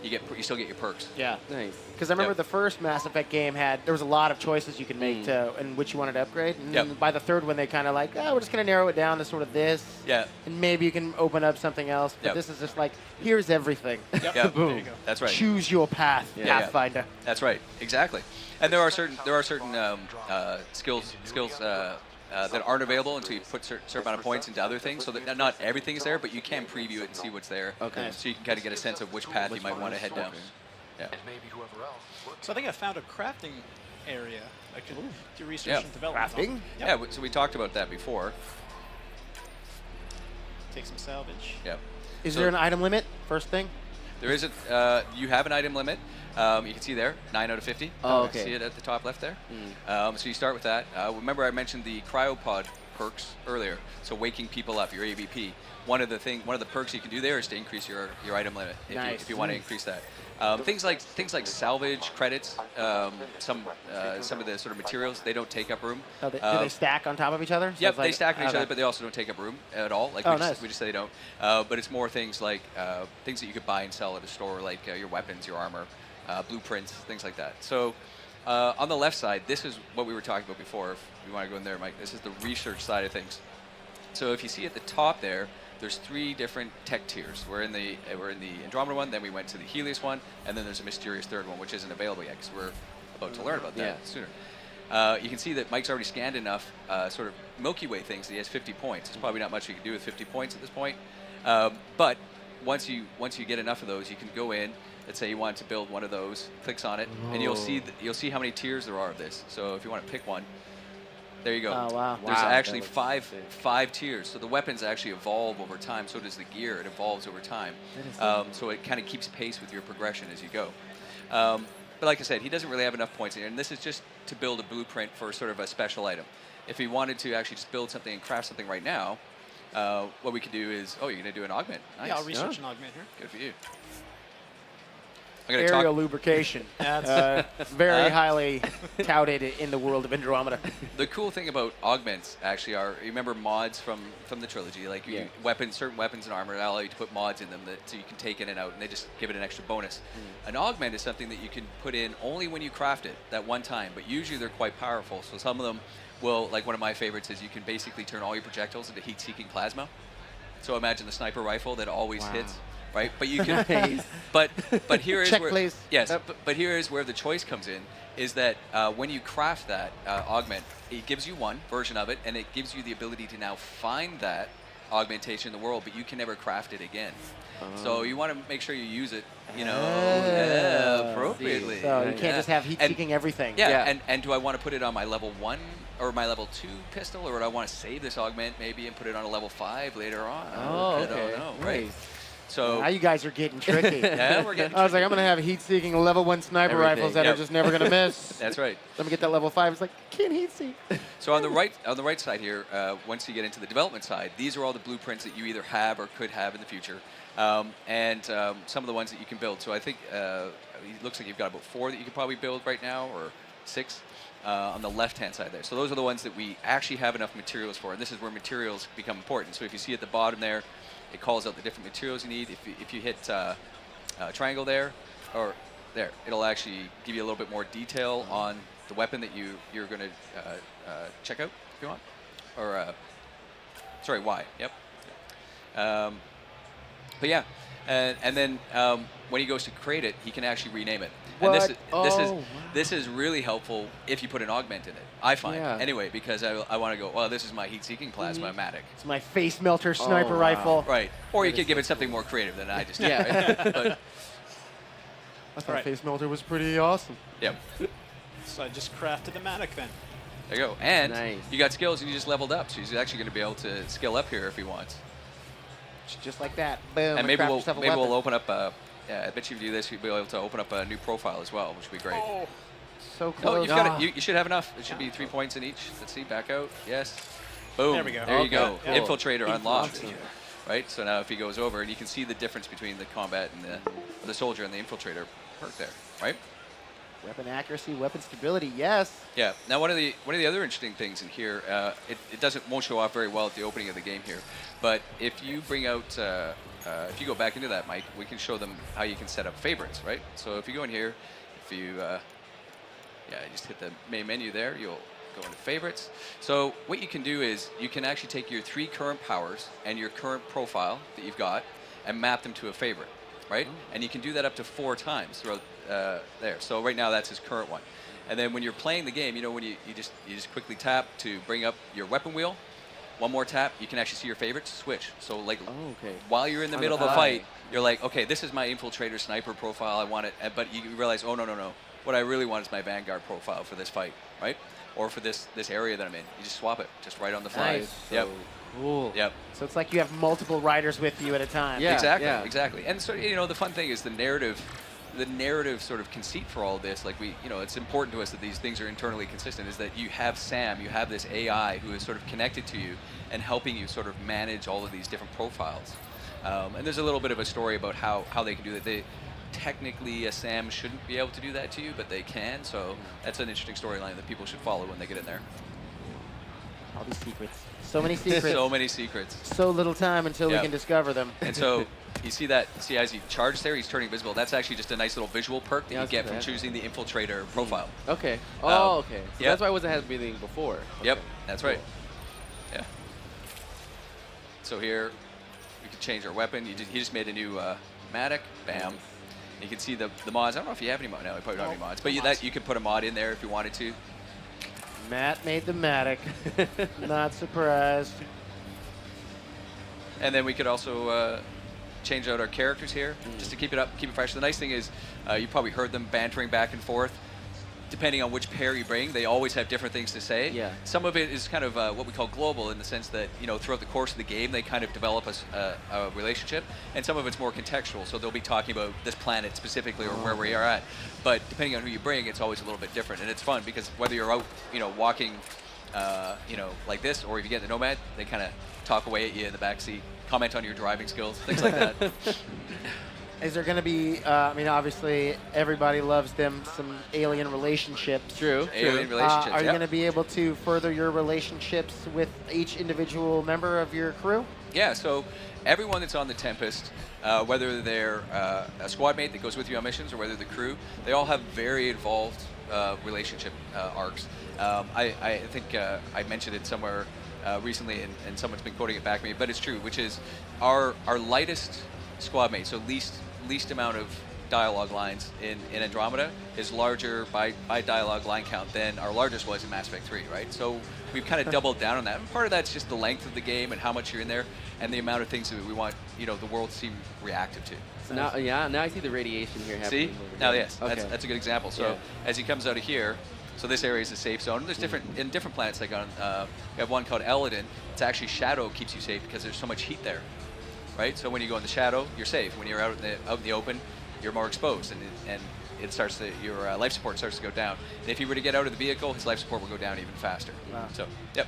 you still get your perks. Yeah. Nice. Because I remember the first Mass Effect game there was a lot of choices you could make and which you wanted to upgrade. And then by the third one, they kind of like, we're just going to narrow it down to sort of this. Yeah. And maybe you can open up something else. But this is just like, here's everything. Yep. Boom. There you go. That's right. Choose your path, Pathfinder. That's right. Exactly. And there are certain skills that aren't available until you put certain amount of points into other things. So that not everything is there, but you can preview it and see what's there. Okay. So you can kind of get a sense of which path you might want to head down. Yeah. And maybe whoever else. So I think I found a crafting area I could do research and development Crafting? on. Yeah. So we talked about that before. Take some salvage. Yeah. Is there an item limit? First thing? There is you have an item limit. You can see there, 9 out of 50. Oh, okay. See it at the top left there? So you start with that. Remember I mentioned the cryopod perks earlier. So waking people up, your AVP. One of the perks you can do there is to increase your item limit if you want to increase that. Things like salvage credits, some of the sort of materials, they don't take up room. Oh, do they stack on top of each other? So Yep, it's like, they stack on each other, but they also don't take up room at all. Like we just say they don't. But it's more things like things that you could buy and sell at a store, like your weapons, your armor, blueprints, things like that. So on the left side, this is what we were talking about before. If you want to go in there, Mike, this is the research side of things. So if you see at the top there's 3 different tech tiers. We're in the Andromeda one, then we went to the Helios one, and then there's a mysterious third one, which isn't available yet because we're about to learn about that sooner. You can see that Mike's already scanned enough sort of Milky Way things that he has 50 points. There's probably not much you can do with 50 points at this point. But once you get enough of those, you can go in. Let's say you want to build one of those, clicks on it, and you'll see how many tiers there are of this. So if you want to pick one, there you go. Oh, wow. There's actually five tiers. So the weapons actually evolve over time. So does the gear. It evolves over time. So it kind of keeps pace with your progression as you go. But like I said, he doesn't really have enough points in here. And this is just to build a blueprint for sort of a special item. if we wanted to actually just build something and craft something right now, what we could do is, oh, you're going to do an augment. Nice. Yeah, I'll research an augment here. Good for you. I'm going to Aerial lubrication. Very highly touted in the world of Andromeda. The cool thing about augments actually are, you remember mods from the trilogy, like weapons, certain weapons and armor allow you to put mods in them so you can take in and out, and they just give it an extra bonus. An augment is something that you can put in only when you craft it that one time, but usually they're quite powerful. So some of them will, like one of my favorites is you can basically turn all your projectiles into heat-seeking plasma. So imagine the sniper rifle that always hits. Right, but you can. but here is Check, where please. Yes, but here is where the choice comes in. Is that when you craft that augment, it gives you one version of it, and it gives you the ability to now find that augmentation in the world, but you can never craft it again. So you want to make sure you use it, appropriately. So you can't just have heat-seeking everything. And do I want to put it on my level 1 or my level 2 pistol, or do I want to save this augment maybe and put it on a level 5 later on? I don't know. Right. So now you guys are getting tricky. Yeah, we're getting I was like, I'm going to have heat-seeking level 1 sniper rifles that are just never going to miss. That's right. Let me get that level 5. It's like, can't heat-seek. So on the right side here, once you get into the development side, these are all the blueprints that you either have or could have in the future, and some of the ones that you can build. So I think it looks like you've got about 4 that you could probably build right now, or 6 on the left-hand side there. So those are the ones that we actually have enough materials for, and this is where materials become important. So if you see at the bottom there, it calls out the different materials you need. If you hit triangle there, or there, it'll actually give you a little bit more detail on the weapon that you're going to check out if you want. Or, sorry, Y, yep. But yeah, and then when he goes to create it, he can actually rename it. What? And this is really helpful if you put an augment in it, I find. Anyway, because I want to go, well, this is my heat-seeking plasma-matic. It's my face melter sniper rifle. Right. Or you could give it something more creative than I just did. Right? But, I thought face melter was pretty awesome. Yep. So I just crafted the Matic then. There you go. And you got skills and you just leveled up, so he's actually going to be able to skill up here if he wants. Just like that. Boom. And maybe we'll open up I bet you if you do this, you'll be able to open up a new profile as well, which would be great. Oh, so close. No, you've got it. You should have enough. It should be 3 points in each. Let's see, back out. Yes. Boom. There we go. There you go. Yeah. Infiltrator unlocked. Right? So now if he goes over, and you can see the difference between the combat and the soldier and the infiltrator perk there, right? Weapon accuracy, weapon stability, yes. Yeah. Now one of the other interesting won't show off very well at the opening of the game here, but if you bring out if you go back into that, Mike, we can show them how you can set up favorites, right? So if you go in here, if you just hit the main menu there, you'll go into favorites. So what you can do is you can actually take your 3 current powers and your current profile that you've got and map them to a favorite, right? And you can do that up to 4 times throughout there. So right now that's his current one. And then when you're playing the game, when you just quickly tap to bring up your weapon wheel. One more tap, you can actually see your favorites switch. So like while you're in the middle of a fight, you're like, okay, this is my infiltrator sniper profile. I want it, but you realize, oh no. What I really want is my Vanguard profile for this fight, right? Or for this area that I'm in. You just swap it, just right on the fly. Nice. Yep. Cool. Yep. So it's like you have multiple riders with you at a time. Yeah. Exactly. And so the fun thing is the narrative sort of conceit for all of this, like it's important to us that these things are internally consistent, is that you have Sam, you have this AI who is sort of connected to you and helping you sort of manage all of these different profiles. And there's a little bit of a story about how they can do that. Technically, a Sam shouldn't be able to do that to you, but they can, so that's an interesting storyline that people should follow when they get in there. All these secrets. So many secrets. So many secrets. So little time until we can discover them. And so you see as he charged there, he's turning visible. That's actually just a nice little visual perk that you get from choosing the infiltrator profile. Okay. Okay. So that's why I wasn't happening before. Okay. Yep, that's right. Yeah. So here, we can change our weapon. He just made a new Matic. Bam. You can see the mods. I don't know if you have any mods. No, you probably don't have any mods. But you could put a mod in there if you wanted to. Matt made the Matic. Not surprised. And then we could also change out our characters here, just to keep it fresh. The nice thing is, you probably heard them bantering back and forth. Depending on which pair you bring, they always have different things to say. Yeah. Some of it is kind of what we call global, in the sense that throughout the course of the game they kind of develop a relationship, and some of it's more contextual. So they'll be talking about this planet specifically or where we are at. But depending on who you bring, it's always a little bit different, and it's fun because whether you're out, walking you know, like this, or if you get the Nomad, they kind of talk away at you in the backseat, comment on your driving skills, things like that. Is there going to be, I mean, obviously, everybody loves them some alien relationships. True. Alien relationships, Are you yep. going to be able to further your relationships with each individual member of your crew? Yeah, so everyone that's on the Tempest, whether they're a squad mate that goes with you on missions or whether the crew, they all have very involved relationship arcs. I think I mentioned it somewhere recently, and someone's been quoting it back to me, but it's true, which is our lightest squad mate, so least amount of dialogue lines in Andromeda is larger by dialogue line count than our largest was in Mass Effect 3, right? So we've kind of doubled down on that. And part of that's just the length of the game and how much you're in there and the amount of things that we want, you know, the world to seem reactive to. So now, now I see the radiation here happening. See? Over Now, here. yes, Okay. that's a good example. So as he comes out of here, so this area is a safe zone. There's different planets like on, we have one called Eladin. It's actually shadow keeps you safe because there's so much heat there, right? So when you go in the shadow, you're safe. When you're out in the open, you're more exposed, and it starts to, your life support starts to go down. And if he were to get out of the vehicle, his life support will go down even faster. Wow. So, yep.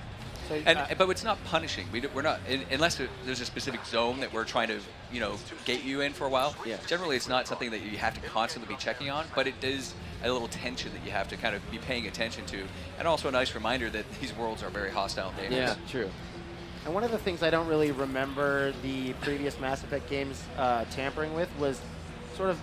So, But it's not punishing. We're not, unless there's a specific zone that we're trying to, you know, get you in for a while. Yeah. Generally, it's not something that you have to constantly be checking on, but it is a little tension that you have to kind of be paying attention to, and also a nice reminder that these worlds are very hostile and dangerous. Yeah, true. And one of the things I don't really remember the previous Mass Effect games tampering with was sort of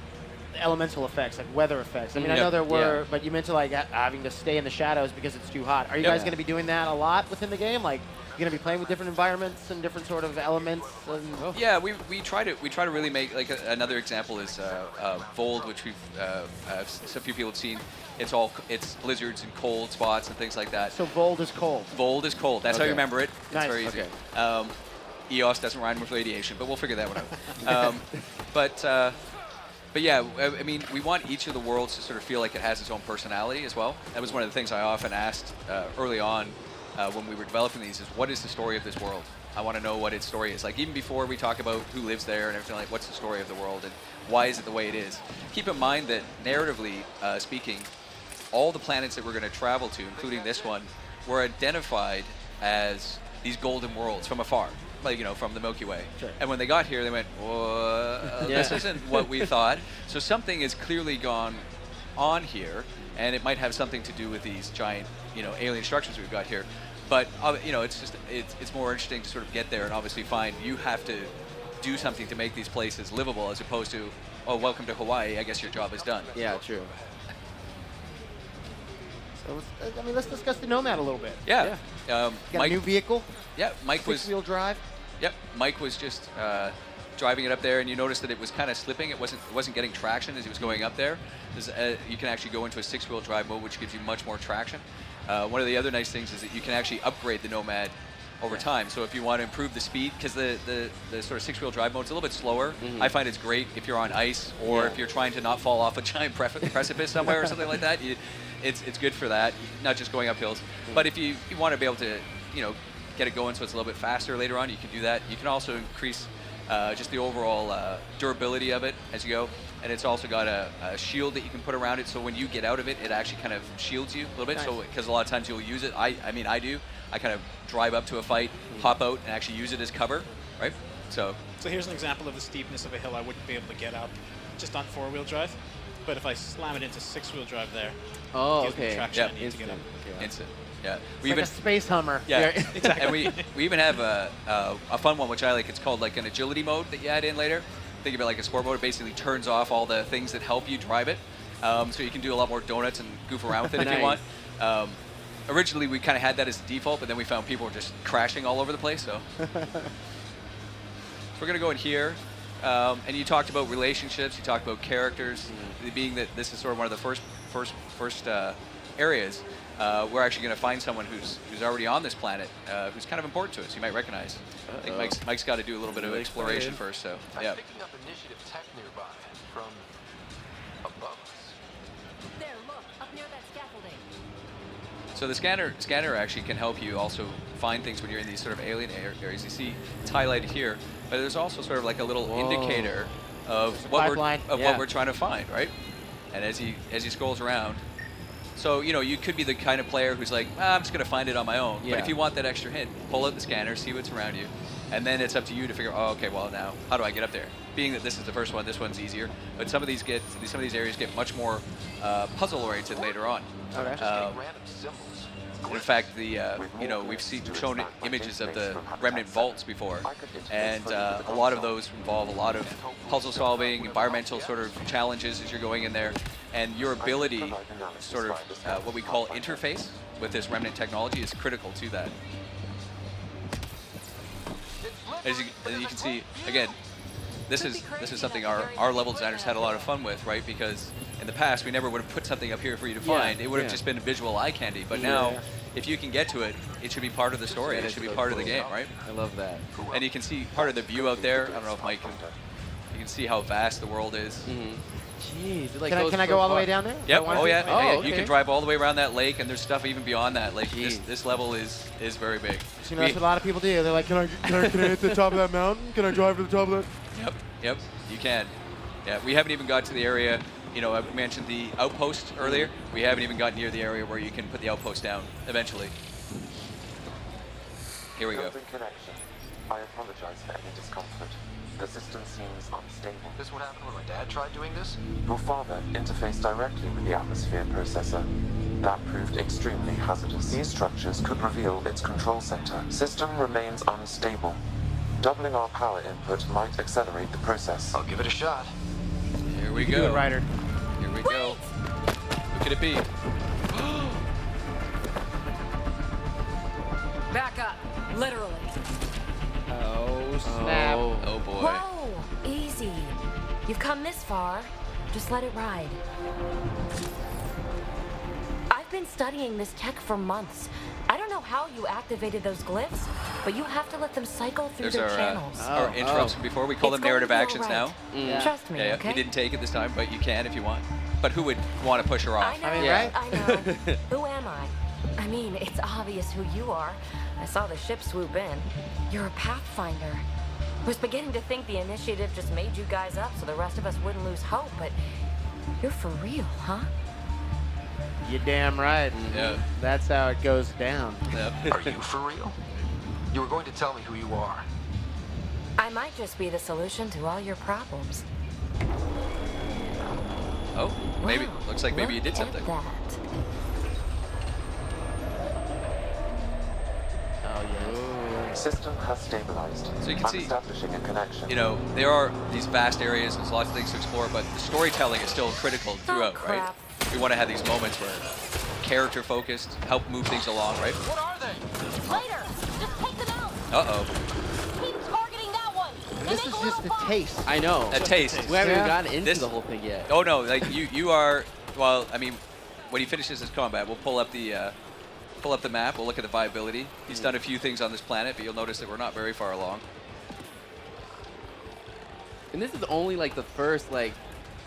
elemental effects, like weather effects. I mean, I know there were, but you mentioned like having to stay in the shadows because it's too hot. Are you guys going to be doing that a lot within the game? Like, you're going to be playing with different environments and different sort of elements? And Yeah, we try to really make, like, another example is Vold, which we've a few people have seen. It's blizzards and cold spots and things like that. So Vold is cold. Vold is cold. That's how you remember it. It's Nice. very easy. Okay. EOS doesn't rhyme with radiation, but we'll figure that one out. But yeah, I mean, we want each of the worlds to sort of feel like it has its own personality as well. That was one of the things I often asked early on when we were developing these is, what is the story of this world? I want to know what its story is. Like, even before we talk about who lives there and everything, like, what's the story of the world and why is it the way it is? Keep in mind that, narratively speaking, all the planets that we're going to travel to, including this one, were identified as these golden worlds from afar. Like, you know, from the Milky Way. Sure. And when they got here, they went, this isn't what we thought. So something has clearly gone on here, and it might have something to do with these giant, you know, alien structures we've got here. But, you know, it's more interesting to sort of get there and obviously find you have to do something to make these places livable as opposed to, oh, welcome to Hawaii, I guess your job is done. Yeah, true. So, let's discuss the Nomad a little bit. Yeah. Got Mike, a new vehicle, yeah, Mike was... six-wheel drive. Yep, Mike was just driving it up there, and you noticed that it was kind of slipping. It wasn't getting traction as he was going up there. You can actually go into a six-wheel drive mode, which gives you much more traction. One of the other nice things is that you can actually upgrade the Nomad over time. So if you want to improve the speed, because the sort of six-wheel drive mode is a little bit slower, I find it's great if you're on ice or if you're trying to not fall off a giant precipice somewhere or something like that. It's good for that, not just going up hills. But if you want to be able to, you know, get it going so it's a little bit faster later on, you can do that. You can also increase just the overall durability of it as you go. And it's also got a shield that you can put around it, so when you get out of it, it actually kind of shields you a little bit. Nice. So, because a lot of times you'll use it. I mean, I do. I kind of drive up to a fight, hop out, and actually use it as cover, right? So here's an example of the steepness of a hill I wouldn't be able to get up just on four-wheel drive. But if I slam it into six-wheel drive there, it gives me the traction I need to get up. Instant. Yeah. It's like a space Hummer. Yeah, exactly. And we even have a fun one, which I like. It's called like an agility mode that you add in later. Think of it like a sport mode. It basically turns off all the things that help you drive it. So you can do a lot more donuts and goof around with it if you want. Originally, we kind of had that as the default, but then we found people were just crashing all over the place. So we're going to go in here. And you talked about relationships. You talked about characters. Being that this is sort of one of the first areas, we're actually going to find someone who's already on this planet, who's kind of important to us. You might recognize. I think Mike's got to do a little bit of exploration first. So yeah. I'm picking up initiative tech nearby from above us. There, look, up near that scaffolding. So the scanner actually can help you also find things when you're in these sort of alien areas. You see it's highlighted here, but there's also sort of like a little indicator of what we're trying to find, right? And as he scrolls around, So, you know, you could be the kind of player who's like, I'm just going to find it on my own. Yeah. But if you want that extra hint, pull out the scanner, see what's around you, and then it's up to you to figure, oh, okay, well, now, how do I get up there? Being that this is the first one, this one's easier. But some of these areas get much more puzzle-oriented later on. Okay. Random symbols. In fact, you know, we've shown images of the remnant vaults before, and a lot of those involve a lot of puzzle solving, environmental sort of challenges as you're going in there, and your ability, sort of what we call interface with this remnant technology, is critical to that. As you can see, again, this is something our level designers had a lot of fun with, right? Because in the past, we never would have put something up here for you to find. It would have just been visual eye candy. But now, if you can get to it, it should be part of the story. It should be part of the game, right? I love that. And you can see part of the view out there. I don't know if Mike can. You can see how vast the world is. Jeez, it, like, Can I go all the way down there? Yep. Oh yeah. Oh, Yeah, okay. You can drive all the way around that lake, and there's stuff even beyond that. Like this level is very big. So, you know, that's what a lot of people do. They're like, can I hit the top of that mountain? Can I drive to the top of that? Yep. You can. Yeah. We haven't even got to the area. You know, I mentioned the outpost earlier. We haven't even got near the area where you can put the outpost down eventually. Here we go. Building connection. I apologize for any discomfort. The system seems unstable. This what happened when my dad tried doing this? Your father interfaced directly with the atmosphere processor. That proved extremely hazardous. These structures could reveal its control center. System remains unstable. Doubling our power input might accelerate the process. I'll give it a shot. Here we Do go. it, Ryder. Here we go. Who could it be? Back up. Literally. Oh, snap. Oh boy. Whoa! Easy. You've come this far. Just let it ride. I've been studying this tech for months. I don't know how you activated those glyphs, but you have to let them cycle through There's their our channels. our interrupts from before. We call them narrative actions now. Trust me, Yeah, okay? he didn't take it this time, but you can if you want. But who would want to push her off? I know, I mean, right? I know. Who am I? I mean, it's obvious who you are. I saw the ship swoop in. You're a Pathfinder. Was beginning to think the initiative just made you guys up so the rest of us wouldn't lose hope, but you're for real, huh? You're damn right. Yeah. That's how it goes down. Yep. Are you for real? You were going to tell me who you are. I might just be the solution to all your problems. Oh, maybe. Wow, Looks like maybe you did look at something. that. Oh, yes. System has stabilized. So you can I'm see, establishing a connection. you know, there are these vast areas. There's lots of things to explore, but the storytelling is still critical throughout, right? crap. We want to have these moments where character focused, help move things along, right? What are they? Later. Just take them out. Uh-oh. Keep targeting that one. They This make is a just little a fun. taste. I know. A taste. We haven't even Yeah. gotten into This- the whole thing yet. Oh no, like you are. Well, I mean, when he finishes his combat, we'll pull up the map. We'll look at the viability. He's done a few things on this planet, but you'll notice that we're not very far along. And this is only like the first like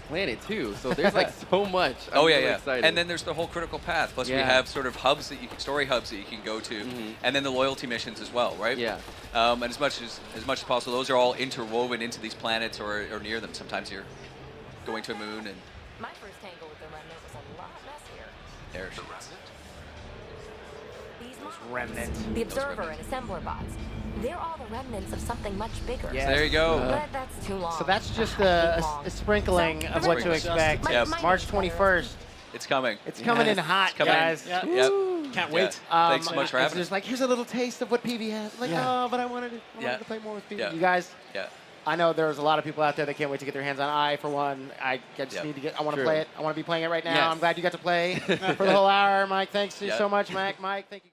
planet too. So there's like so much. I'm Oh yeah, really yeah. excited. And then there's the whole critical path. Plus we Yeah. have sort of hubs that story hubs that you can go to, and then the loyalty missions as well, right? Yeah. And as much as possible, those are all interwoven into these planets or near them. Sometimes you're going to a moon, and My first tangle with the remnant was a lot messier. there she is. These models, Remnants. the Observer and Assembler bots, they're all the remnants of something much bigger. Yeah. There you go. But that's too long. So that's just I hate a long. sprinkling So, of what to Sprinkles. expect. Yep. March 21st. It's coming. It's coming in hot, It's coming. guys. Yeah. Yep. Can't Yeah. wait. Thanks so much for it's having us. just like, here's a little taste of what Peebee has. Like, Yeah. oh, but I wanted Yeah. to play more with Peebee. Yeah. You guys, Yeah. I know there's a lot of people out there that can't wait to get their hands on. I, for one, I just Yep. need to get. I want to True. play it. I want to be playing it right now. Yes. I'm glad you got to play for the whole hour, Mike. Thanks Yeah. so much, Mike. Mike, thank you.